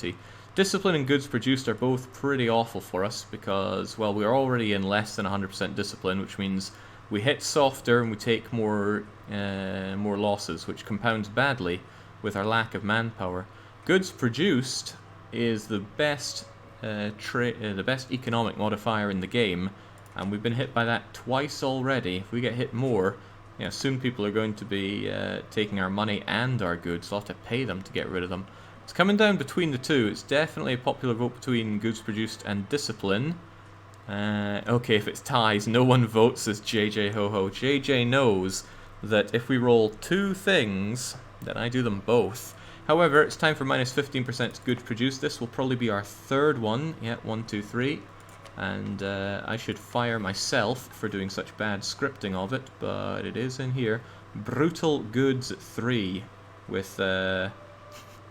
efficiency. Discipline and goods produced are both pretty awful for us because, well, we're already in less than 100% discipline, which means we hit softer and we take more losses, which compounds badly with our lack of manpower. Goods produced is the best economic modifier in the game, and we've been hit by that twice already. If we get hit more, soon people are going to be taking our money and our goods. We'll have to pay them to get rid of them. It's coming down between the two. It's definitely a popular vote between goods produced and discipline. Okay, if it's ties, no one votes as JJ Ho-Ho. JJ knows that if we roll two things, then I do them both. However, it's time for minus 15% goods produced. This will probably be our third one. Yeah, 1, 2, 3. And I should fire myself for doing such bad scripting of it, but it is in here. Brutal goods 3 with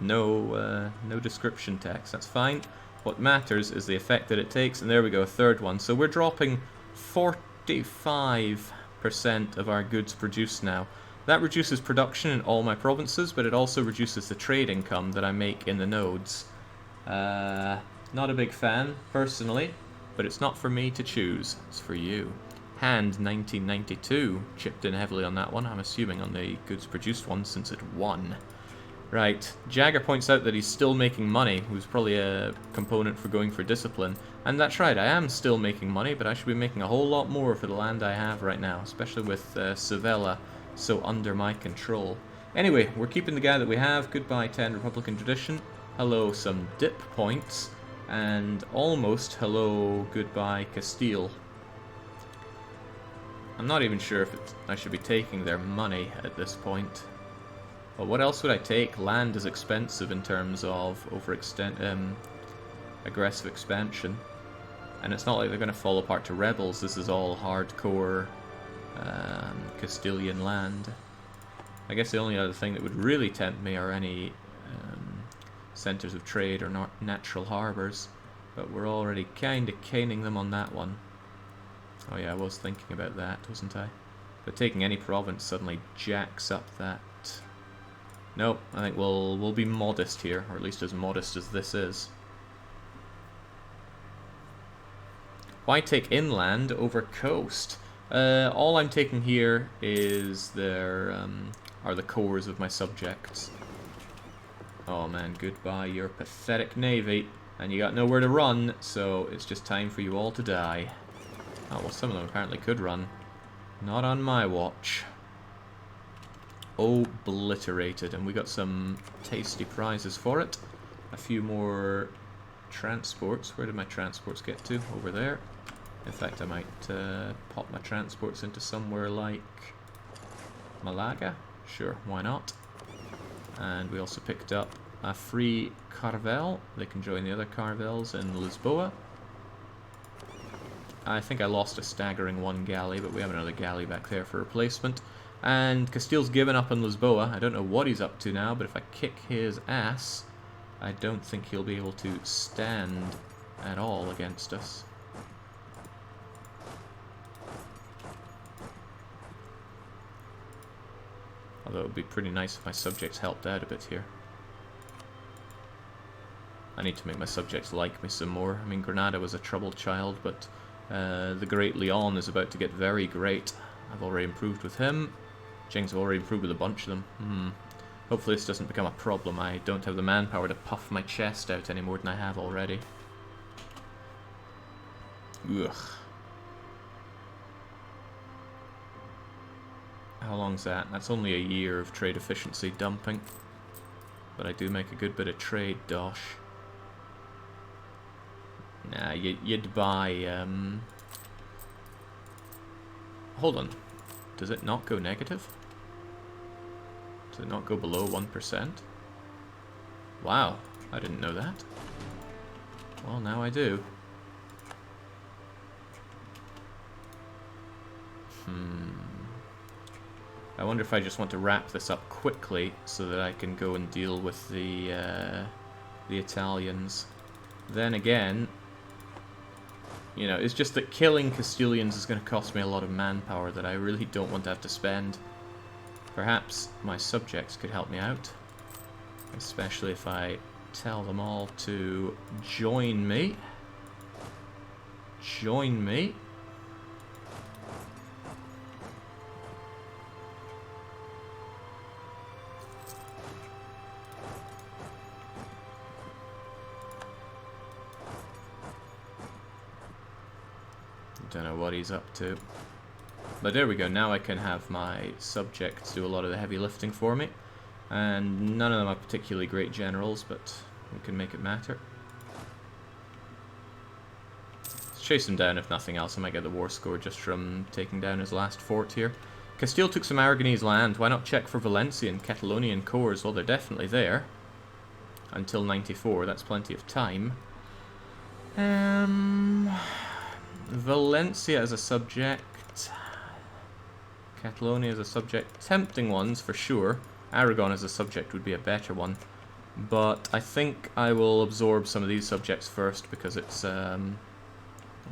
no description text. That's fine. What matters is the effect that it takes, and there we go, third one. So we're dropping 45% of our goods produced now. That reduces production in all my provinces, but it also reduces the trade income that I make in the nodes. Not a big fan, personally, but it's not for me to choose. It's for you. Hand 1992 chipped in heavily on that one, I'm assuming on the goods produced one since it won. Right, Jagger points out that he's still making money, who's probably a component for going for discipline. And that's right, I am still making money, but I should be making a whole lot more for the land I have right now, especially with Sevilla so under my control. Anyway, we're keeping the guy that we have. Goodbye 10 Republican tradition. Hello some dip points. And almost hello goodbye Castile. I'm not even sure if I should be taking their money at this point. But what else would I take? Land is expensive in terms of aggressive expansion. And it's not like they're going to fall apart to rebels. This is all hardcore Castilian land. I guess the only other thing that would really tempt me are any centers of trade or natural harbors. But we're already kind of caning them on that one. Oh yeah, I was thinking about that, wasn't I? But taking any province suddenly jacks up that. Nope, I think we'll be modest here, or at least as modest as this is. Why take inland over coast? All I'm taking here is are the cores of my subjects. Oh man, goodbye your pathetic navy, and you got nowhere to run, so it's just time for you all to die. Oh well, some of them apparently could run. Not on my watch. Obliterated, and we got some tasty prizes for it. A few more transports. Where did my transports get to? Over there. In fact, I might pop my transports into somewhere like Malaga. Sure, why not? And we also picked up a free Carvel. They can join the other Carvels in Lisboa. I think I lost a staggering 1 galley, but we have another galley back there for replacement. And Castile's given up in Lisboa. I don't know what he's up to now, but if I kick his ass, I don't think he'll be able to stand at all against us. Although it would be pretty nice if my subjects helped out a bit here. I need to make my subjects like me some more. I mean, Granada was a troubled child, but the Great Leon is about to get very great. I've already improved with him. Jings have already improved with a bunch of them. Hopefully this doesn't become a problem. I don't have the manpower to puff my chest out any more than I have already. Ugh. How long's that? That's only a year of trade efficiency dumping. But I do make a good bit of trade, dosh. Nah, you'd buy, Hold on. Does it not go negative? Does it not go below 1%? Wow, I didn't know that. Well, now I do. I wonder if I just want to wrap this up quickly so that I can go and deal with the Italians. Then again, you know, it's just that killing Castilians is going to cost me a lot of manpower that I really don't want to have to spend. Perhaps my subjects could help me out. Especially if I tell them all to join me. Join me. Don't know what he's up to. But there we go, now I can have my subjects do a lot of the heavy lifting for me. And none of them are particularly great generals, but we can make it matter. Let's chase him down if nothing else. I might get the war score just from taking down his last fort here. Castile took some Aragonese land. Why not check for Valencia and Catalonian cores? Well, they're definitely there. Until 94, that's plenty of time. Valencia as a subject, Catalonia as a subject, tempting ones for sure. Aragon as a subject would be a better one, but I think I will absorb some of these subjects first because it's I'm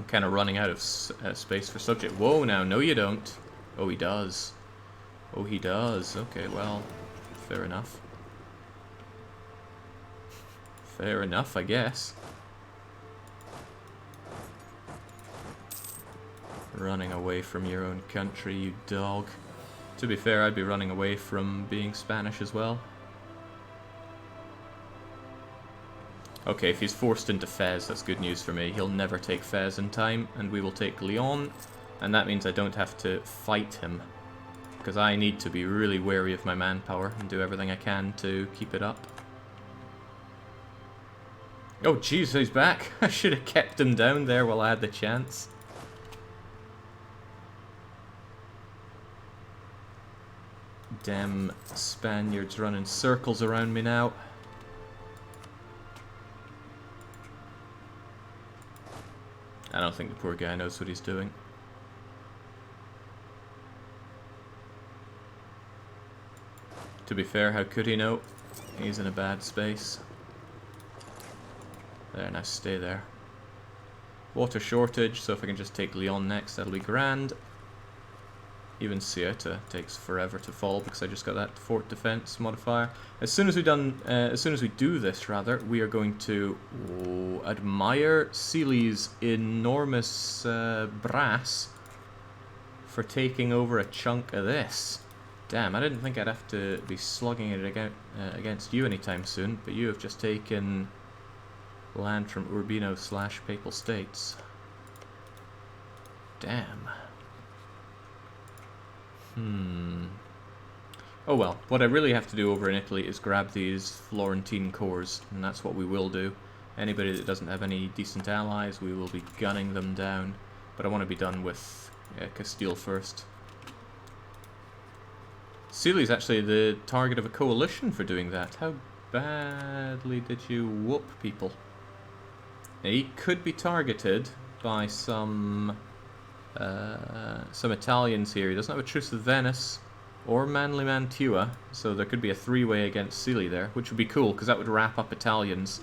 kind of running out of space for subject. Whoa, now, no you don't. Oh, he does. Oh, he does. Okay, well, fair enough. Fair enough, I guess. Running away from your own country, you dog. To be fair, I'd be running away from being Spanish as well. Okay, if he's forced into Fez, that's good news for me. He'll never take Fez in time, and we will take Lyon, and that means I don't have to fight him. Because I need to be really wary of my manpower and do everything I can to keep it up. Oh jeez, he's back. I should have kept him down there while I had the chance. Damn Spaniards running circles around me now. I don't think the poor guy knows what he's doing. To be fair, how could he know? He's in a bad space. There, now stay there. Water shortage, so if I can just take Lyon next, that'll be grand. Even Ceuta takes forever to fall because I just got that fort defense modifier. As soon as we do this, we are going to admire Sealy's enormous brass for taking over a chunk of this. Damn, I didn't think I'd have to be slugging it against you anytime soon, but you have just taken land from Urbino/Papal States. Damn. Oh well, what I really have to do over in Italy is grab these Florentine cores, and that's what we will do. Anybody that doesn't have any decent allies, we will be gunning them down. But I want to be done with Castile first. Sealy's actually the target of a coalition for doing that. How badly did you whoop people? Now, he could be targeted by some Italians here. He doesn't have a truce with Venice or Manly Mantua, so there could be a three-way against Sealy there, which would be cool because that would wrap up Italians.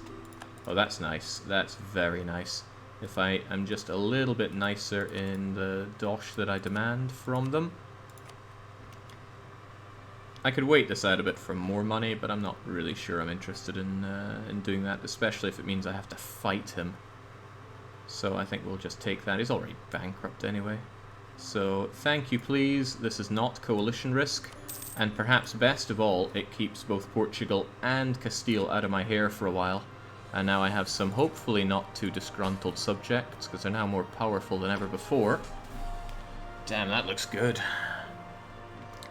Oh, that's nice. That's very nice. If I am just a little bit nicer in the dosh that I demand from them. I could wait this out a bit for more money, but I'm not really sure I'm interested in doing that, especially if it means I have to fight him. So I think we'll just take that. He's already bankrupt anyway. So thank you, please. This is not coalition risk. And perhaps best of all, it keeps both Portugal and Castile out of my hair for a while. And now I have some hopefully not too disgruntled subjects, because they're now more powerful than ever before. Damn, that looks good.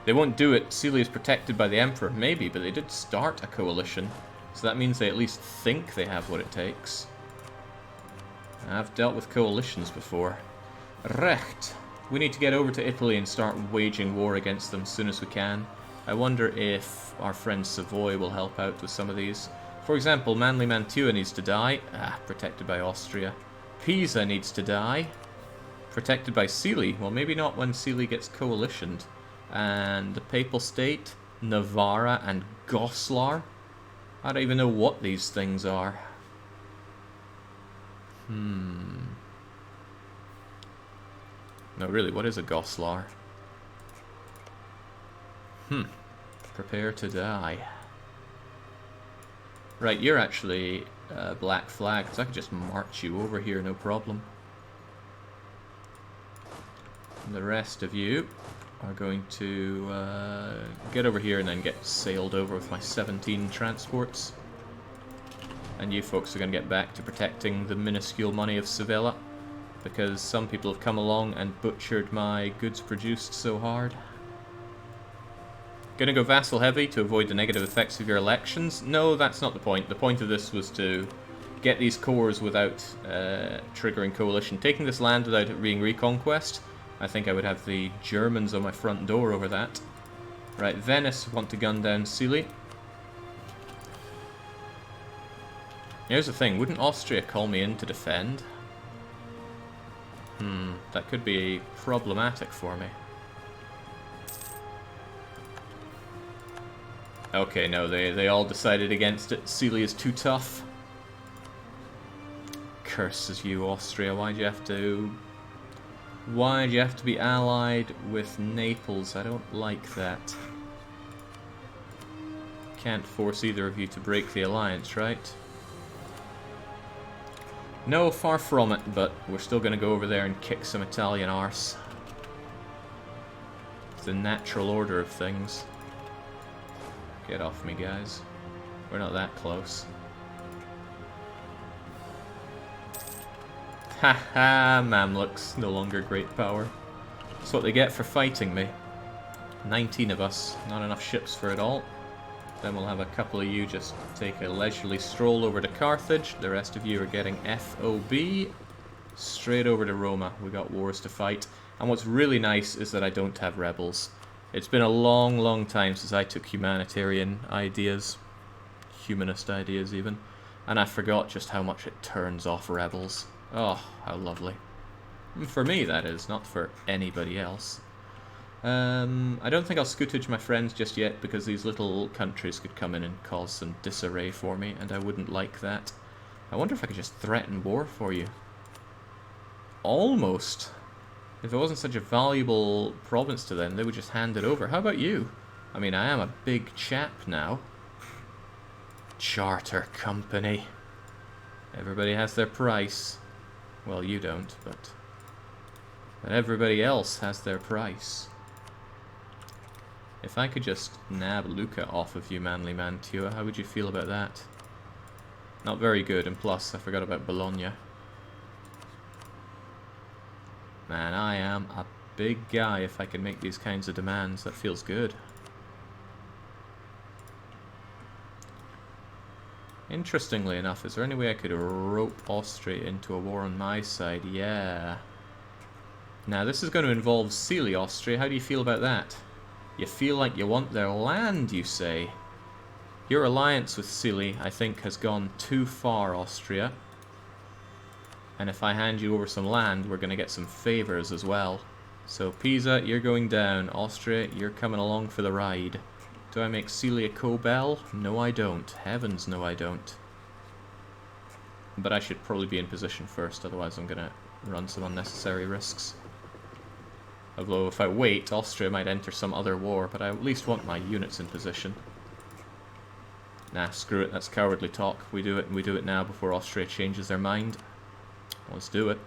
They won't do it. Sealy is protected by the Emperor. Maybe, but they did start a coalition. So that means they at least think they have what it takes. I've dealt with coalitions before. Recht. We need to get over to Italy and start waging war against them as soon as we can. I wonder if our friend Savoy will help out with some of these. For example, Manly Mantua needs to die. Protected by Austria. Pisa needs to die. Protected by Sealy. Well, maybe not when Sealy gets coalitioned. And the Papal State, Navarra, and Goslar. I don't even know what these things are. No, really, what is a Goslar? Prepare to die. Right, you're actually black flag, so I could just march you over here, no problem. And the rest of you are going to get over here and then get sailed over with my 17 transports. And you folks are going to get back to protecting the minuscule money of Sevilla, because some people have come along and butchered my goods produced so hard. Gonna go vassal heavy to avoid the negative effects of your elections? No, that's not the point. The point of this was to get these cores without triggering coalition. Taking this land without it being reconquest, I think I would have the Germans on my front door over that. Right, Venice want to gun down Cili. Here's the thing, wouldn't Austria call me in to defend? That could be problematic for me. Okay, no, they all decided against it. Cili is too tough. Curses you, Austria. Why'd you have to be allied with Naples? I don't like that. Can't force either of you to break the alliance, right? No, far from it, but we're still going to go over there and kick some Italian arse. It's the natural order of things. Get off me, guys. We're not that close. Haha, Mamluks, no longer great power. That's what they get for fighting me. 19 of us, not enough ships for it all. Then we'll have a couple of you just take a leisurely stroll over to Carthage. The rest of you are getting FOB straight over to Roma. We got wars to fight. And what's really nice is that I don't have rebels. It's been a long, long time since I took humanitarian ideas. Humanist ideas, even. And I forgot just how much it turns off rebels. Oh, how lovely. For me, that is, not for anybody else. I don't think I'll scootage my friends just yet, because these little countries could come in and cause some disarray for me, and I wouldn't like that. I wonder if I could just threaten war for you. Almost. If it wasn't such a valuable province to them, they would just hand it over. How about you? I mean, I am a big chap now. Charter company. Everybody has their price. Well, you don't, but everybody else has their price. If I could just nab Lucca off of you, Manly Mantua, how would you feel about that? Not very good, and plus, I forgot about Bologna. Man, I am a big guy if I can make these kinds of demands. That feels good. Interestingly enough, is there any way I could rope Austria into a war on my side? Yeah. Now, this is going to involve Cili, Austria. How do you feel about that? You feel like you want their land, you say? Your alliance with Cili, I think, has gone too far, Austria. And if I hand you over some land, we're going to get some favors as well. So Pisa, you're going down. Austria, you're coming along for the ride. Do I make Cili a co-bell? No, I don't. Heavens, no, I don't. But I should probably be in position first, otherwise I'm going to run some unnecessary risks. Although if I wait, Austria might enter some other war, but I at least want my units in position. Nah, screw it, that's cowardly talk. We do it, and we do it now before Austria changes their mind. Let's do it.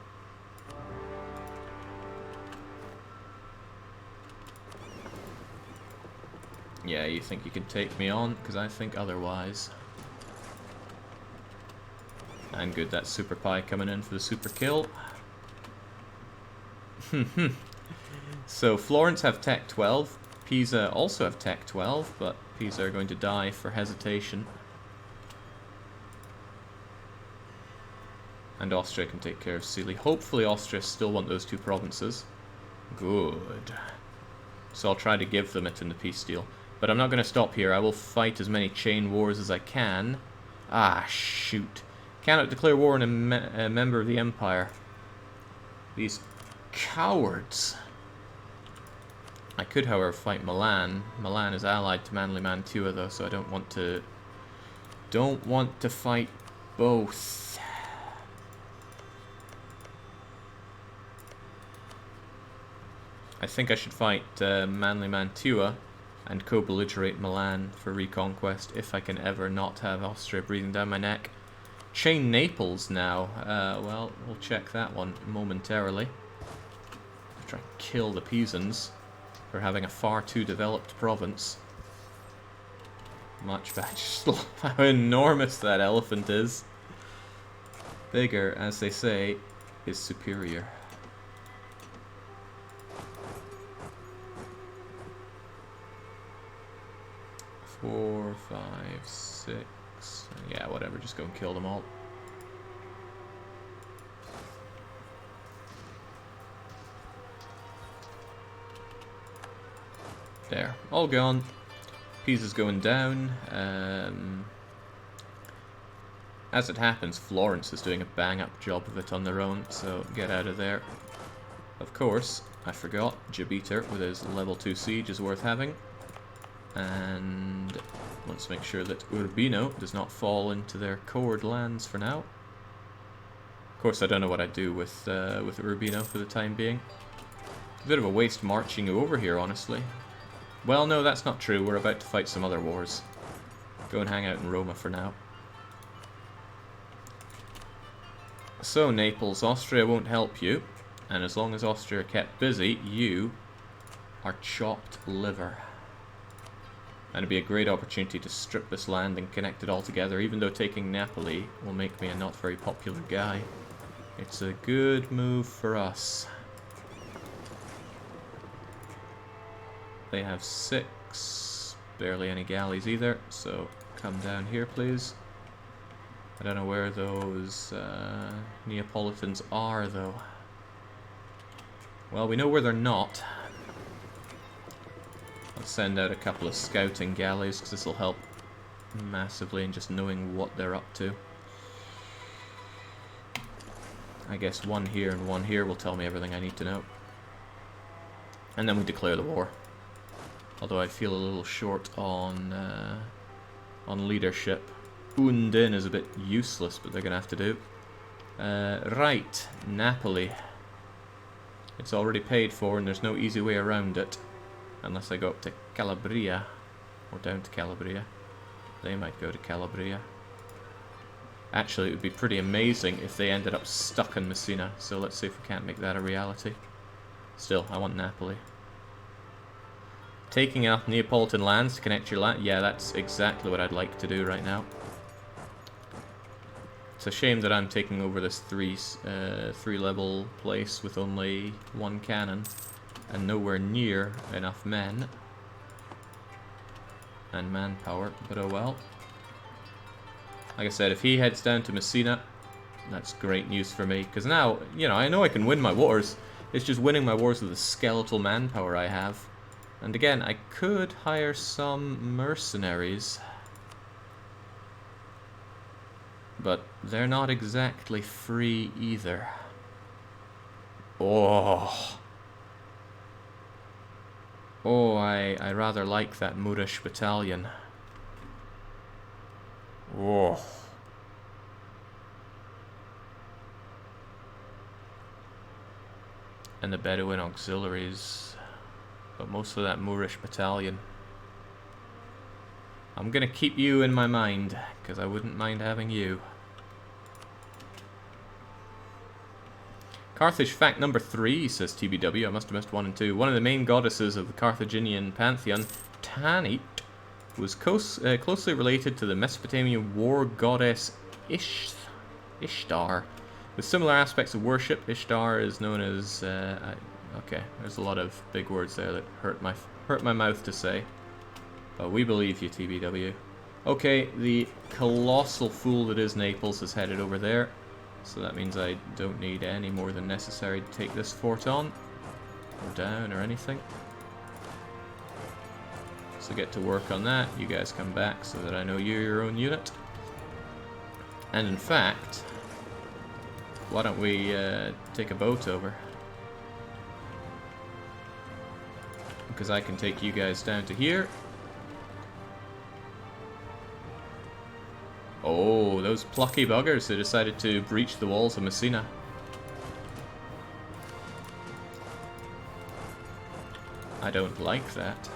Yeah, you think you can take me on? Because I think otherwise. And good, that's Super Pie coming in for the super kill. So Florence have Tech 12. Pisa also have Tech 12, but Pisa are going to die for hesitation. And Austria can take care of Cili. Hopefully Austria still want those two provinces. Good. So I'll try to give them it in the peace deal. But I'm not going to stop here. I will fight as many chain wars as I can. Ah, shoot. Cannot declare war on a member of the Empire. These cowards. I could, however, fight Milan. Milan is allied to Manly Mantua, though, so I don't want to fight both. I think I should fight Manly Mantua and co-belligerate Milan for reconquest if I can ever not have Austria breathing down my neck. Chain Naples now. Well, we'll check that one momentarily. Try and kill the Pisans for having a far too developed province. Much better. Just how enormous that elephant is. Bigger, as they say, is superior. Four, 5, 6. Yeah, whatever. Just go and kill them all. There, all gone. Pisa's going down. As it happens, Florence is doing a bang-up job of it on their own, so get out of there. Of course, I forgot, Gibraltar with his level 2 siege is worth having. And let's make sure that Urbino does not fall into their coward lands for now. Of course, I don't know what I'd do with Urbino for the time being. A bit of a waste marching you over here, honestly. Well, no, that's not true. We're about to fight some other wars. Go and hang out in Roma for now. So, Naples, Austria won't help you. And as long as Austria are kept busy, you are chopped liver. And it'd be a great opportunity to strip this land and connect it all together, even though taking Napoli will make me a not very popular guy. It's a good move for us. They have 6, barely any galleys either, so come down here please. I don't know where those Neapolitans are though. Well, we know where they're not. I'll send out a couple of scouting galleys because this will help massively in just knowing what they're up to. I guess one here and one here will tell me everything I need to know. And then we declare the war. Although I feel a little short on leadership. Undin is a bit useless, but they're going to have to do. Right, Napoli. It's already paid for, and there's no easy way around it. Unless I go up to Calabria, or down to Calabria. They might go to Calabria. Actually, it would be pretty amazing if they ended up stuck in Messina, so let's see if we can't make that a reality. Still, I want Napoli. Taking out Neapolitan lands to connect your land? Yeah, that's exactly what I'd like to do right now. It's a shame that I'm taking over this three-level place with only 1 cannon and nowhere near enough men and manpower, but oh well. Like I said, if he heads down to Messina, that's great news for me, because now, you know I can win my wars. It's just winning my wars with the skeletal manpower I have. And again, I could hire some mercenaries, but they're not exactly free either. Oh, I rather like that Moorish battalion. Oh. And the Bedouin auxiliaries, but mostly that Moorish battalion. I'm gonna keep you in my mind, because I wouldn't mind having you. Carthage fact number 3, says TBW, I must have missed 1 and 2. One of the main goddesses of the Carthaginian pantheon, Tanit, was closely related to the Mesopotamian war goddess Ishtar. With similar aspects of worship, Ishtar is known as... okay, there's a lot of big words there that hurt my mouth to say. But we believe you, TBW. Okay, the colossal fool that is Naples is headed over there. So that means I don't need any more than necessary to take this fort on. Or down, or anything. So get to work on that. You guys come back so that I know you're your own unit. And in fact, why don't we take a boat over? Because I can take you guys down to here. Oh, those plucky buggers who decided to breach the walls of Messina. I don't like that.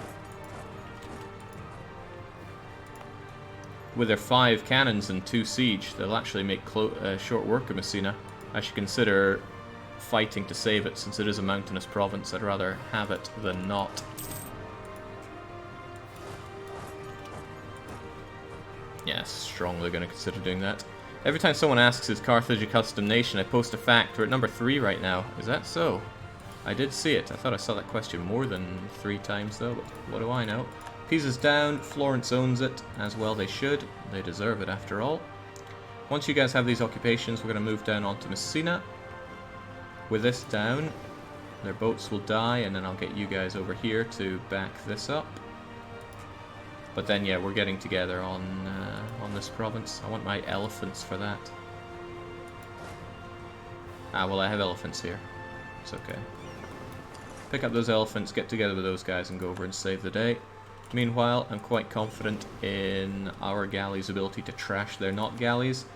with their 5 cannons and 2 siege, they'll actually make short work of Messina. I should consider fighting to save it, since it is a mountainous province. I'd rather have it than not. Yes, strongly going to consider doing that. Every time someone asks, is Carthage a custom nation, I post a fact. We're at number 3 right now. Is that so? I did see it. I thought I saw that question more than 3 times though, but what do I know? Pisa's down, Florence owns it, as well they should. They deserve it after all. Once you guys have these occupations, we're going to move down onto Messina. With this down, their boats will die, and then I'll get you guys over here to back this up. But then, yeah, we're getting together on this province. I want my elephants for that. Ah, well, I have elephants here. It's okay. Pick up those elephants, get together with those guys, and go over and save the day. Meanwhile, I'm quite confident in our galleys' ability to trash their not galleys.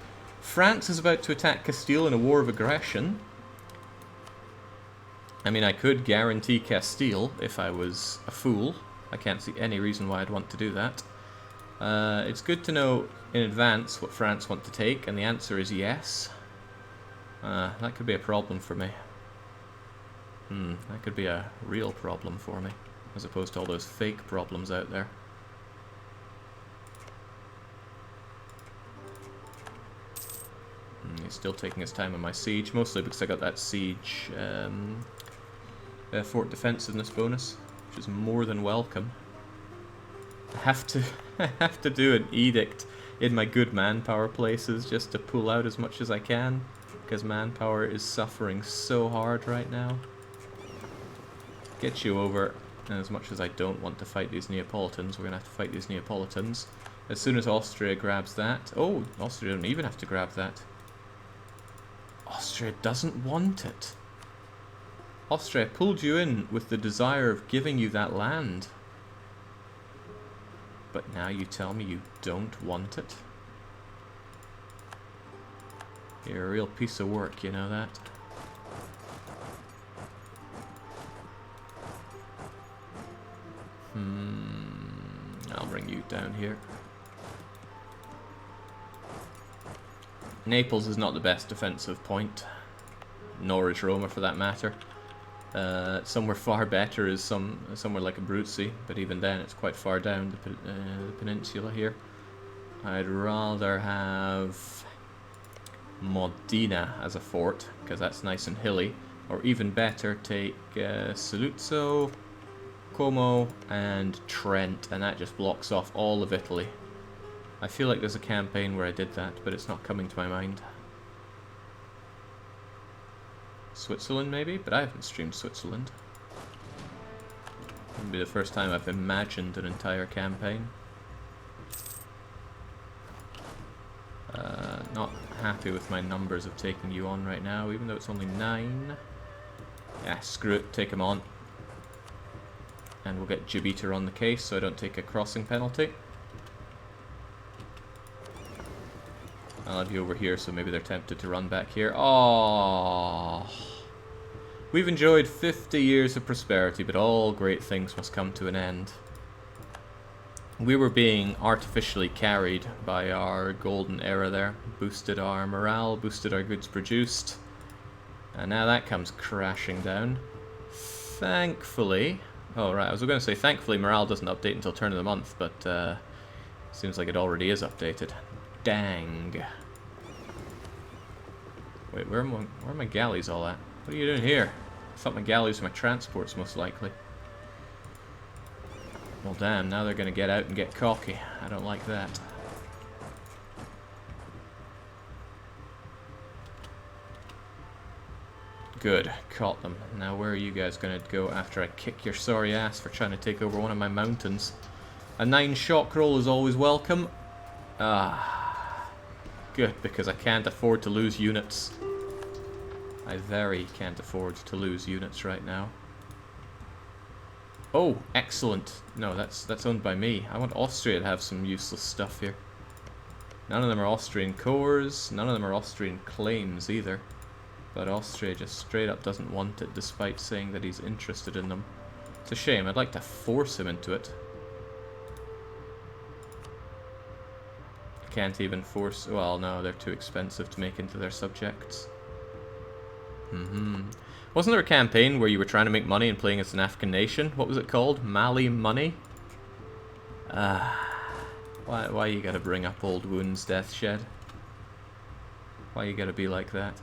France is about to attack Castile in a war of aggression. I mean, I could guarantee Castile if I was a fool. I can't see any reason why I'd want to do that. It's good to know in advance what France want to take, and the answer is yes. That could be a problem for me. That could be a real problem for me, as opposed to all those fake problems out there. He's still taking his time on my siege, mostly because I got that siege fort defensiveness bonus, which is more than welcome. I have to do an edict in my good manpower places just to pull out as much as I can, because manpower is suffering so hard right now. Get you over, and as much as I don't want to fight these Neapolitans, we're going to have to fight these Neapolitans. As soon as Austria grabs that... Oh, Austria don't even have to grab that. Austria doesn't want it. Austria pulled you in with the desire of giving you that land. But now you tell me you don't want it? You're a real piece of work, you know that? I'll bring you down here. Naples is not the best defensive point, nor is Roma for that matter. Somewhere far better is somewhere like Abruzzi, but even then it's quite far down the peninsula here. I'd rather have Modena as a fort, because that's nice and hilly, or even better, take Saluzzo, Como, and Trent, and that just blocks off all of Italy. I feel like there's a campaign where I did that, but it's not coming to my mind. Switzerland, maybe? But I haven't streamed Switzerland. It'll be the first time I've imagined an entire campaign. Not happy with my numbers of taking you on right now, even though it's only 9. Yeah, screw it, take them on. And we'll get Gibraltar on the case so I don't take a crossing penalty. I'll have you over here so maybe they're tempted to run back here. Oh, we've enjoyed 50 years of prosperity, but all great things must come to an end. We were being artificially carried by our golden era there. Boosted our morale, boosted our goods produced. And now that comes crashing down. Thankfully... Oh, right, I was going to say, thankfully morale doesn't update until turn of the month, but seems like it already is updated. Dang. Wait, where are my galleys all at? What are you doing here? I thought my galleys were my transports, most likely. Well, damn, now they're going to get out and get cocky. I don't like that. Good, caught them. Now where are you guys going to go after I kick your sorry ass for trying to take over one of my mountains? A 9 shock roll is always welcome. Ah, good, because I can't afford to lose units. I very can't afford to lose units right now. Oh, excellent. No, that's owned by me. I want Austria to have some useless stuff here. None of them are Austrian cores, none of them are Austrian claims either. But Austria just straight up doesn't want it, despite saying that he's interested in them. It's a shame, I'd like to force him into it. Can't even force... Well, no, they're too expensive to make into their subjects. Wasn't there a campaign where you were trying to make money and playing as an African nation? What was it called? Mali Money? Why you gotta bring up old wounds, Deathshed? Why you gotta be like that?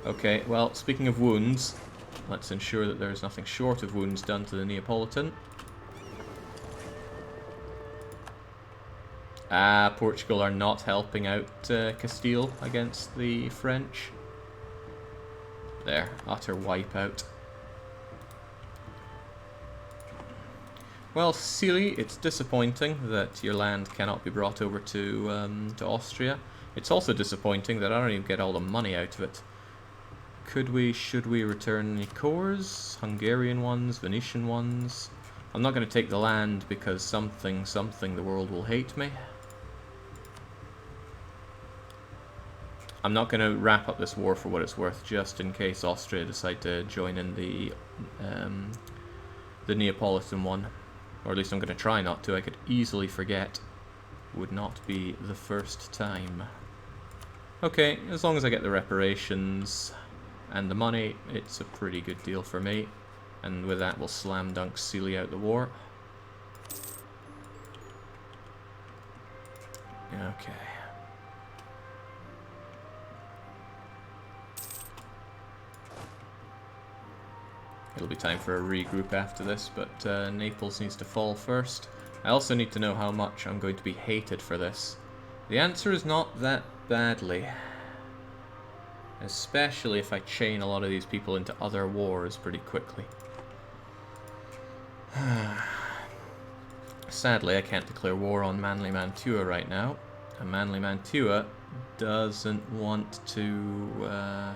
Okay, well, speaking of wounds, let's ensure that there is nothing short of wounds done to the Neapolitan. Portugal are not helping out Castile against the French. There, utter wipeout. Well, Sicily, it's disappointing that your land cannot be brought over to Austria. It's also disappointing that I don't even get all the money out of it. Should we return any cores? Hungarian ones, Venetian ones? I'm not going to take the land because something, the world will hate me. I'm not going to wrap up this war for what it's worth, just in case Austria decide to join in the Neapolitan one. Or at least I'm going to try not to. I could easily forget. Would not be the first time. Okay, as long as I get the reparations and the money, it's a pretty good deal for me. And with that, we'll slam dunk Sicily out the war. Okay. It'll be time for a regroup after this, but Naples needs to fall first. I also need to know how much I'm going to be hated for this. The answer is not that badly. Especially if I chain a lot of these people into other wars pretty quickly. Sadly, I can't declare war on Manly Mantua right now. And Manly Mantua doesn't want to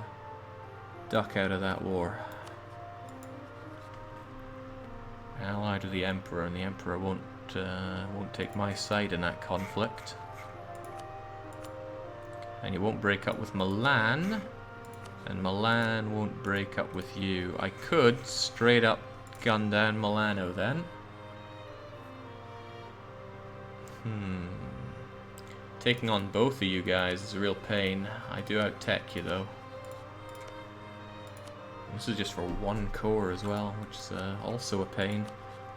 duck out of that war. Allied to the Emperor, and the Emperor won't take my side in that conflict. And you won't break up with Milan, and Milan won't break up with you. I could straight up gun down Milano then. Taking on both of you guys is a real pain. I do out-tech you though. This is just for one core as well, which is also a pain.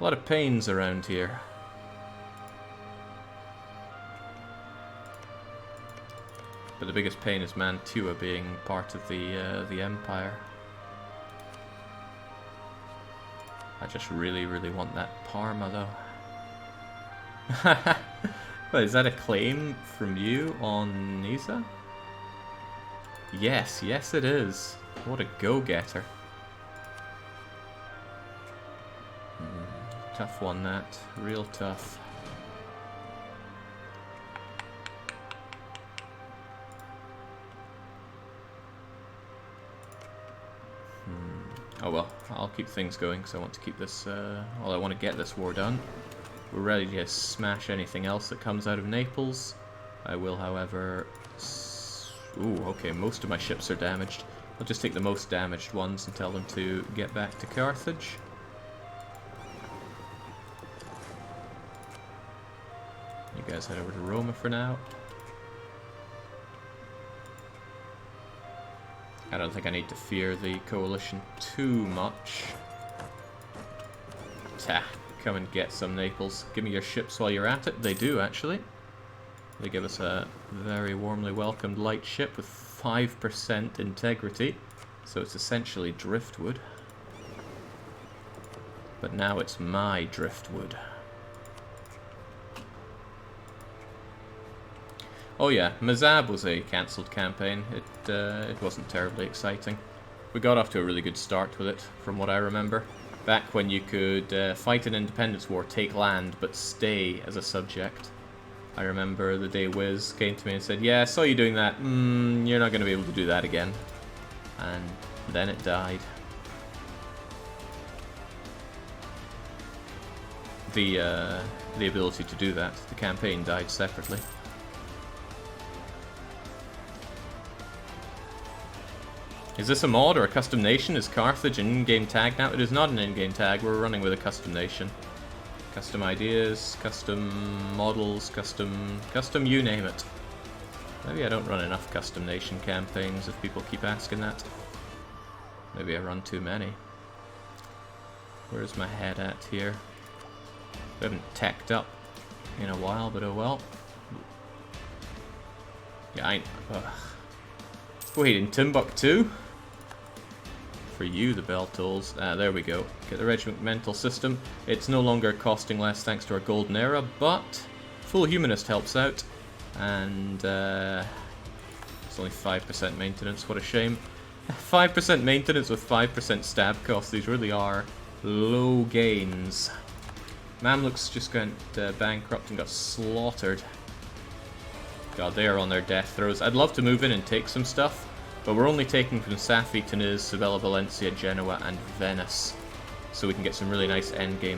A lot of pains around here. But the biggest pain is Mantua being part of the Empire. I just really, really want that Parma though. Wait, is that a claim from you on Nisa? Yes, yes it is. What a go-getter. Tough one, that. Real tough. Oh well, I'll keep things going because I want to keep this, well, I want to get this war done. We're ready to smash anything else that comes out of Naples. I will, however... Ooh, okay, most of my ships are damaged. I'll just take the most damaged ones and tell them to get back to Carthage. You guys head over to Roma for now. I don't think I need to fear the coalition too much. Come and get some Naples. Give me your ships while you're at it. They do, actually. They give us a very warmly welcomed light ship with 5% integrity. So it's essentially driftwood. But now it's my driftwood. Oh yeah, Mazab was a cancelled campaign. It wasn't terribly exciting. We got off to a really good start with it, from what I remember. Back when you could fight an independence war, take land, but stay as a subject. I remember the day Wiz came to me and said, yeah, I saw you doing that. You're not going to be able to do that again. And then it died. The ability to do that. The campaign died separately. Is this a mod or a custom nation? Is Carthage an in-game tag now? It is not an in-game tag, we're running with a custom nation. Custom ideas, custom models, custom you name it. Maybe I don't run enough custom nation campaigns if people keep asking that. Maybe I run too many. Where's my head at here? We haven't teched up in a while, but oh well. Yeah, wait, in Timbuktu? For you, the bell tolls. There we go. Get the regimental system. It's no longer costing less thanks to our golden era, but full humanist helps out. And it's only 5% maintenance. What a shame. 5% maintenance with 5% stab cost. These really are low gains. Mamluks just went bankrupt and got slaughtered. God, they are on their death throes. I'd love to move in and take some stuff, but we're only taking from Safi, Tunis, Sabella, Valencia, Genoa, and Venice. So we can get some really nice endgame